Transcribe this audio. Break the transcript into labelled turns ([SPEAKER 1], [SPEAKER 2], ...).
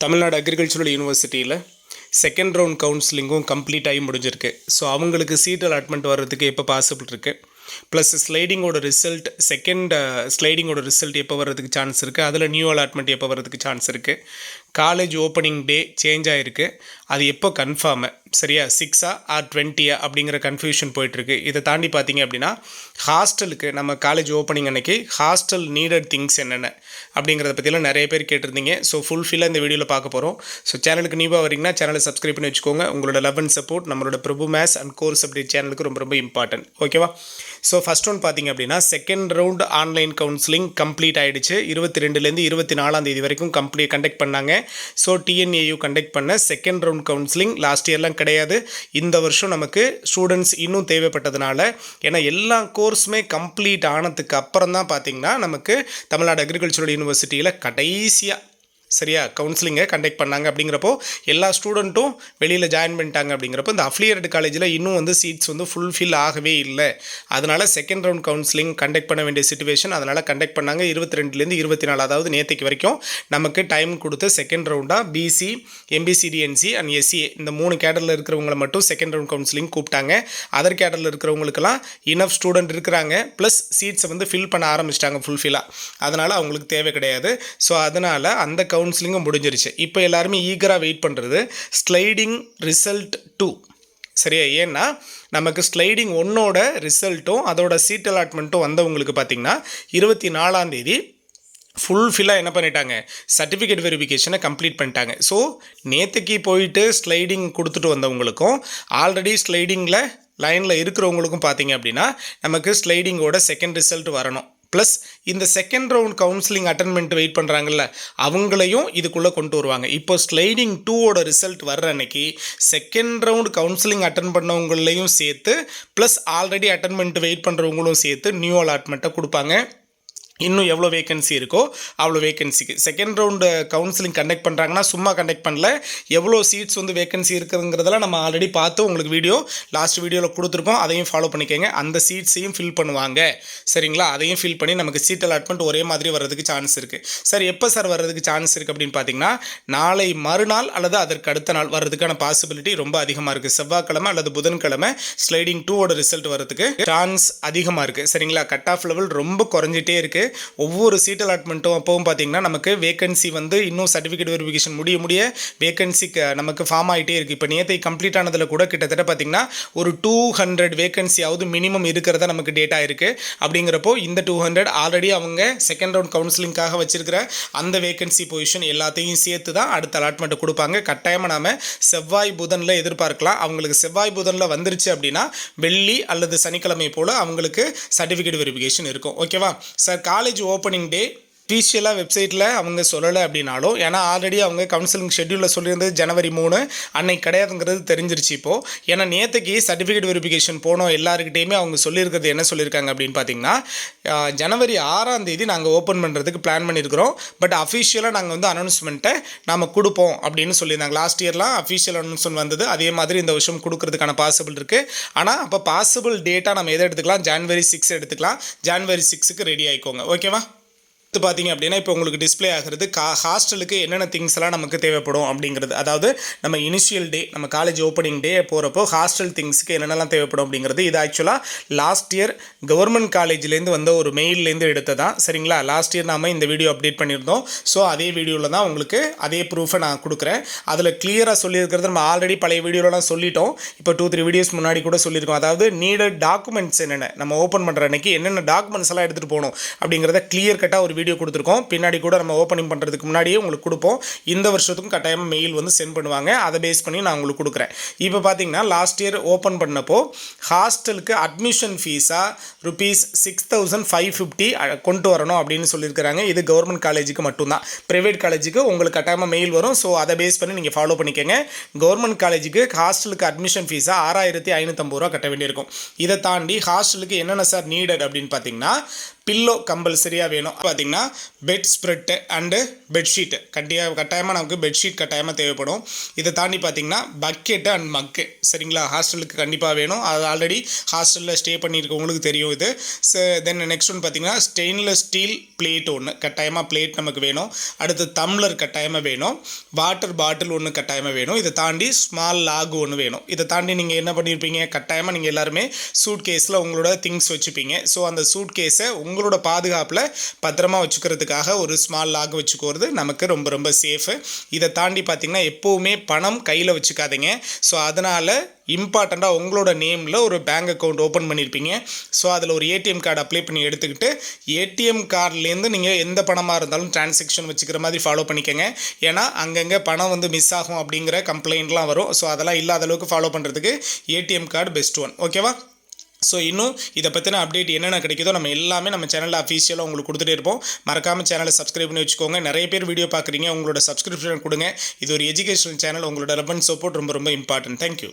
[SPEAKER 1] Tamil Nadu agricultural யூனிவர்சிட்டியில் second round கவுன்சிலிங்கும் complete ஆகி முடிஞ்சிருக்கு. ஸோ அவங்களுக்கு சீட் அலாட்மெண்ட் வர்றதுக்கு எப்போ பாசிபிள் இருக்குது, ப்ளஸ் ஸ்லைடிங்கோட ரிசல்ட் ஸ்லைடிங்கோட ரிசல்ட் எப்போ வர்றதுக்கு சான்ஸ் இருக்குது, அதில் நியூ அலாட்மெண்ட் எப்போ வர்றதுக்கு சான்ஸ் இருக்குது, காலேஜ் ஓப்பனிங் டே சேஞ்ச் ஆகிருக்கு, அது எப்போ கன்ஃபார்மு சரியா 6 ஆர் 20 அப்படிங்கிற கன்ஃபியூஷன் போயிட்டுருக்கு. இதை தாண்டி பார்த்தீங்க அப்படின்னா ஹாஸ்டலுக்கு நம்ம காலேஜ் ஓப்பனிங் அன்னைக்கு ஹாஸ்டல் நீடட் திங்ஸ் என்னென்ன அப்படிங்கிறத பற்றிலாம் நிறைய பேர் கேட்டிருந்தீங்க. ஸோ ஃபுல்ஃபில்லாக இந்த வீடியோவில் பார்க்க போகிறோம். ஸோ சேனலுக்கு நியூவாக வரீங்கன்னா சேனலை சப்ஸ்கிரைப் பண்ணி வச்சுக்கோங்க. உங்களோட லவ் அண்ட் சப்போர்ட் நம்மளோட பிரபு மேத்ஸ் அண்ட் கோர்ஸ் அப்டேட் சேனலுக்கு ரொம்ப ரொம்ப இம்பார்ட்டன்ட். ஓகேவா? ஸோ ஃபஸ்ட் ஒன் பார்த்தீங்க அப்படின்னா second round online counselling complete ஆகிடுச்சு. 22லேருந்து 24 வரைக்கும் கண்டக்ட் பண்ணாங்க. ஸோ TNAU கண்டக்ட் பண்ண செகண்ட் ரவுண்ட் கவுன்சிலிங் லாஸ்ட் இயர்லாம் கிடையாது. இந்த வருஷம் நமக்கு ஸ்டூடெண்ட்ஸ் இன்னும் தேவைப்பட்டதுனால, ஏன்னா எல்லா கோர்ஸுமே கம்ப்ளீட் ஆனதுக்கு அப்புறம் தான் பார்த்திங்கன்னா நமக்கு தமிழ்நாடு அக்ரிகல்ச்சரல் யூனிவர்சிட்டியில் கடைசியாக சரியா கவுன்சிலிங்கை கண்டக்ட் பண்ணாங்க. அப்படிங்கிறப்போ எல்லா ஸ்டூடெண்ட்டும் வெளியில் ஜாயின் பண்ணிட்டாங்க. அப்படிங்கிறப்போ இந்த அஃபிலியேட்டட் காலேஜில் இன்னும் சீட்ஸ் ஃபுல்ஃபில் ஆகவே இல்லை. அதனால் செகண்ட் ரவுண்ட் கவுன்சிலிங் கண்டக்ட் பண்ண வேண்டிய சிச்சுவேஷன். அதனால் கண்டக்ட் பண்ணாங்க. 22லேருந்து 24, அதாவது நேற்றுக்கு வரைக்கும் நமக்கு டைம் கொடுத்து செகண்ட் ரவுண்டாக BC, MBCDNC அண்ட் SCA இந்த 3 கேடரில் இருக்கிறவங்களை மட்டும் செகண்ட் ரவுண்ட் கவுன்சிலிங் கூப்பிட்டாங்க. அதர் கேடரில் இருக்கிறவங்களுக்கெல்லாம் இனஃப் ஸ்டூடெண்ட் இருக்கிறாங்க, ப்ளஸ் சீட்ஸை ஃபில் பண்ண ஆரம்பிச்சிட்டாங்க ஃபுல்ஃபில்லாக. அதனால் அவங்களுக்கு தேவை கிடையாது. ஸோ அதனால் அந்த கவுன்சிலிங்கும் முடிஞ்சிருச்சு. இப்போ எல்லாருமே ஈகராக வெயிட் பண்ணுறது ஸ்லைடிங் ரிசல்ட் 2 சரியா. ஏன்னா நமக்கு ஸ்லைடிங் 1ஓட ரிசல்ட்டும் அதோட சீட் அலாட்மெண்ட்டும் வந்தவங்களுக்கு பார்த்திங்கன்னா 24 ஃபுல்ஃபில்லாக என்ன பண்ணிட்டாங்க, சர்டிஃபிகேட் வெரிஃபிகேஷனை கம்ப்ளீட் பண்ணிட்டாங்க. ஸோ நேற்றுக்கு போயிட்டு ஸ்லைடிங் கொடுத்துட்டு வந்தவங்களுக்கும் ஆல்ரெடி ஸ்லைடிங்கில் லைனில் இருக்கிறவங்களுக்கும் பார்த்திங்க அப்படின்னா நமக்கு ஸ்லைடிங்கோட செகண்ட் ரிசல்ட் வரணும். ப்ளஸ் இந்த செகண்ட் ரவுண்ட் கவுன்சிலிங் அட்டென்மெண்ட் வெயிட் பண்ணுறாங்கல்ல, அவங்களையும் இதுக்குள்ளே கொண்டு வருவாங்க. இப்போ ஸ்லைடிங் 2ஓட ரிசல்ட் வர்ற அன்னைக்கு செகண்ட் ரவுண்ட் கவுன்சிலிங் அட்டன் பண்ணவங்களையும் சேர்த்து, ப்ளஸ் ஆல்ரெடி அட்டென்மெண்ட் வெயிட் பண்ணுறவங்களும் சேர்த்து நியூ அலாட்மெண்ட்டை கொடுப்பாங்க. இன்னும் எவ்வளோ வேகன்சி இருக்கோ அவ்வளோ வேகன்சிக்கு செகண்ட் ரவுண்டு கவுன்சிலிங் கண்டக்ட் பண்ணுறாங்கன்னா சும்மா கண்டக்ட் பண்ணல, எவ்வளோ சீட்ஸ் வேகன்சி இருக்குதுங்கிறதெல்லாம் நம்ம ஆல்ரெடி பார்த்து உங்களுக்கு லாஸ்ட் வீடியோவில் கொடுத்துருக்கோம். அதையும் ஃபாலோ பண்ணிக்கோங்க. அந்த சீட்ஸையும் ஃபில் பண்ணுவாங்க சரிங்களா. அதையும் ஃபில் பண்ணி நமக்கு சீட் அலாட்மெண்ட் ஒரே மாதிரி வர்றதுக்கு சான்ஸ் இருக்குது. சார் எப்போ சார் வர்றதுக்கு சான்ஸ் இருக்குது அப்படின்னு பார்த்தீங்கன்னா நாளை மறுநாள் அல்லது அதற்கு அடுத்த நாள் வர்றதுக்கான பாசிபிலிட்டி ரொம்ப அதிகமாக இருக்குது. செவ்வாய்க்கிழமை அல்லது புதன்கிழமை ஸ்லைடிங் 2ஓட ரிசல்ட் வர்றதுக்கு சான்ஸ் அதிகமாக இருக்குது சரிங்களா. கட் ஆஃப் லெவல் ரொம்ப குறைஞ்சிட்டே இருக்குது. ஒவ்வொரு சீட் அலாட்மெண்ட்டும் அப்பவும் பார்த்தீங்கன்னா நமக்கு வேகன்சி இன்னும் சர்டிஃபிகேட் வெரிஃபிகேஷன் முடிய வேகன்சிக்கு நமக்கு ஃபார்ம் ஆகிட்டே இருக்குது. இப்போ நேற்றை கம்ப்ளீட் ஆனதில் கூட கிட்டத்தட்ட பார்த்தீங்கன்னா ஒரு 200 வேகன்சியாவது மினிமம் இருக்கிறதா நமக்கு டேட்டா இருக்குது. அப்படிங்கிறப்போ இந்த 200 ஆல்ரெடி அவங்க செகண்ட் ரவுண்ட் கவுன்சிலிங்காக வச்சிருக்கிற அந்த வேகன்சி பொசிஷன் எல்லாத்தையும் சேர்த்து தான் அடுத்த அலாட்மெண்ட்டை கொடுப்பாங்க. கட்டாயமாக நாம் செவ்வாய் புதனில் எதிர்பார்க்கலாம். அவங்களுக்கு செவ்வாய் புதனில் வந்துருச்சு அப்படின்னா வெள்ளி அல்லது சனிக்கிழமை போல் அவங்களுக்கு சர்டிஃபிகேட் வெரிஃபிகேஷன் இருக்கும். ஓகேவா சார்? காலேஜ் ஓப்பனிங் டே அஃபீஷியலாக வெப்சைட்டில் அவங்க சொல்லலை அப்படின்னாலும், ஏன்னா ஆல்ரெடி அவங்க கவுன்சிலிங் ஷெட்யூலில் சொல்லியிருந்தது ஜனவரி 3 அன்னைக்கு கிடையாதுங்கிறது தெரிஞ்சிருச்சு. இப்போது ஏன்னா நேற்றுக்கு சர்டிஃபிகேட் வெரிஃபிகேஷன் போனோம் எல்லாருக்கிட்டையுமே அவங்க சொல்லியிருக்கிறது என்ன சொல்லியிருக்காங்க அப்படின்னு பார்த்தீங்கன்னா ஜனவரி 6 நாங்கள் ஓப்பன் பண்ணுறதுக்கு பிளான் பண்ணியிருக்கிறோம். பட் அஃபீஷியலாக நாங்கள் அனௌன்ஸ்மெண்ட்டை நாம் கொடுப்போம் அப்படின்னு சொல்லியிருந்தாங்க. லாஸ்ட் இயர்லாம் அஃபீஷியல் அனௌன்ஸ்மெண்ட் வந்தது. அதே மாதிரி இந்த வருஷம் கொடுக்கறதுக்கான பாசிபிள் இருக்குது. ஆனால் அப்போ பாசிபிள் டேட்டாக நம்ம எதை எடுத்துக்கலாம், ஜனவரி 6 எடுத்துக்கலாம். ஜனவரி 6க்கு ரெடி ஆகிக்கோங்க. ஓகேவா? பார்த்தீங்க அப்படின்னா இப்போ உங்களுக்கு டிஸ்பிளே ஆகிறது ஹாஸ்டலுக்கு என்னென்ன திங்ஸ் எல்லாம் நமக்கு தேவைப்படும் அப்படிங்கிறது. அதாவது நம்ம இனிஷியல் டே நம்ம காலேஜ் ஓப்பனிங் டே போகிறப்போ ஹாஸ்டல் திங்ஸுக்கு என்னென்னலாம் தேவைப்படும் அப்படிங்கிறது. இது ஆக்சுவலாக லாஸ்ட் இயர் கவர்மெண்ட் காலேஜ்லேருந்து வந்த ஒரு மெயிலேருந்து எடுத்ததான் சரிங்களா. லாஸ்ட் இயர் நாம் இந்த வீடியோ அப்டேட் பண்ணியிருந்தோம். ஸோ அதே வீடியோவில் தான் உங்களுக்கு அதே ப்ரூஃபை நான் கொடுக்குறேன். அதில் கிளியராக சொல்லியிருக்கிறது நம்ம ஆல்ரெடி பழைய வீடியோலாம் சொல்லிட்டோம். இப்போ 2-3 வீடியோஸ் முன்னாடி கூட சொல்லியிருக்கோம். அதாவது நீடட் டாக்குமெண்ட்ஸ் என்னென்ன, நம்ம ஓப்பன் பண்ணுற அன்னைக்கு என்னென்ன டாக்குமெண்ட்ஸ் எல்லாம் எடுத்துகிட்டு போகணும் அப்படிங்கிறத கிளியர் கட்டாக ஒரு வீடியோ கொடுத்துருக்கோம். பின்னாடி கூட நம்ம ஓப்பனிங் பண்ணுறதுக்கு முன்னாடியே உங்களுக்கு கொடுப்போம். இந்த வருஷத்துக்கும் கட்டாயமாக மெயில் சென்ட் பண்ணுவாங்க. அதை பேஸ் பண்ணி நான் உங்களுக்கு கொடுக்குறேன். இப்போ பார்த்தீங்கன்னா லாஸ்ட் இயர் ஓப்பன் பண்ணப்போ ஹாஸ்டலுக்கு அட்மிஷன் ஃபீஸாக ₹6,550 கொண்டு வரணும் அப்படின்னு சொல்லியிருக்கிறாங்க. இது கவர்மெண்ட் காலேஜுக்கு மட்டும்தான். ப்ரைவேட் காலேஜுக்கு உங்களுக்கு கட்டாயமாக மெயில் வரும். ஸோ அதை பேஸ் பண்ணி நீங்கள் ஃபாலோ பண்ணிக்கோங்க. கவர்மெண்ட் காலேஜுக்கு ஹாஸ்டலுக்கு அட்மிஷன் ஃபீஸாக ₹6,550 கட்ட வேண்டியிருக்கும். இதை தாண்டி ஹாஸ்டலுக்கு என்னென்ன சார் நீடட் அப்படின்னு பார்த்தீங்கன்னா பில்லோ கம்பல்சரியாக வேணும். பார்த்தீங்கன்னா பெட் ஸ்ப்ரெட்டு அண்டு பெட்ஷீட்டு கட்டாயமாக நமக்கு பெட்ஷீட் கட்டாயமாக தேவைப்படும். இதை தாண்டி பார்த்தீங்கன்னா பக்கெட்டு அண்ட் மக்கு சரிங்களா, ஹாஸ்டலுக்கு கண்டிப்பாக வேணும். அது ஆல்ரெடி ஹாஸ்டலில் ஸ்டே பண்ணியிருக்கவங்களுக்கு தெரியும் இது. தென் நெக்ஸ்ட் ஒன்று பார்த்தீங்கன்னா ஸ்டெயின்லெஸ் ஸ்டீல் பிளேட் ஒன்று கட்டாயமாக பிளேட் நமக்கு வேணும். அடுத்து டம்ளர் கட்டாயமாக வேணும். வாட்டர் பாட்டில் ஒன்று கட்டாயமாக வேணும். இதை தாண்டி ஸ்மால் லாக் ஒன்று வேணும். இதை தாண்டி நீங்கள் என்ன பண்ணியிருப்பீங்க, கட்டாயமாக நீங்கள் எல்லாருமே சூட் கேஸில் உங்களோட திங்ஸ் வச்சுப்பீங்க. ஸோ அந்த சூட் கேஸை உங்களோட பாதுகாப்பில் பத்திரமா வச்சுக்கிறதுக்காக ஒரு ஸ்மால் லாக் வச்சுக்கிறது நமக்கு ரொம்ப ரொம்ப சேஃபு. இதை தாண்டி பார்த்தீங்கன்னா எப்போவுமே பணம் கையில் வச்சுக்காதீங்க. ஸோ அதனால் இம்பார்ட்டண்ட்டாக உங்களோட நேமில் ஒரு பேங்க் அக்கௌண்ட் ஓப்பன் பண்ணியிருப்பீங்க. ஸோ அதில் ஒரு ஏடிஎம் கார்டு அப்ளை பண்ணி எடுத்துக்கிட்டு ஏடிஎம் கார்ட்லேருந்து நீங்கள் எந்த பணமாக இருந்தாலும் டிரான்சாக்ஷன் வச்சுக்கிற மாதிரி ஃபாலோ பண்ணிக்கோங்க. ஏன்னா அங்கங்கே பணம் வந்து மிஸ் ஆகும் அப்படிங்கிற கம்ப்ளைண்ட்லாம் வரும். ஸோ அதெல்லாம் இல்லாத அளவுக்கு ஃபாலோ பண்ணுறதுக்கு ஏடிஎம் கார்டு பெஸ்ட் ஒன். ஓகேவா? ஸோ இன்னும் இதை பற்றின அப்டேட் என்னென்ன கிடைக்குதோ நம்ம எல்லாமே நம்ம சேனலில் அஃபீஷியலாக உங்களுக்கு கொடுத்துட்டே இருப்போம். மறக்காமல் சேனலை சப்ஸ்கிரைப் பண்ணி வச்சுக்கோங்க. நிறைய பேர் வீடியோ பார்க்குறீங்க, உங்களோட சப்ஸ்கிரிப்ஷன் கொடுங்க. இது ஒரு எஜுகேஷனல் சேனல், உங்களோட ரெஃபரன்ஸ் சப்போர்ட் ரொம்ப ரொம்ப இம்பார்ட்டன்ட். தேங்க்யூ.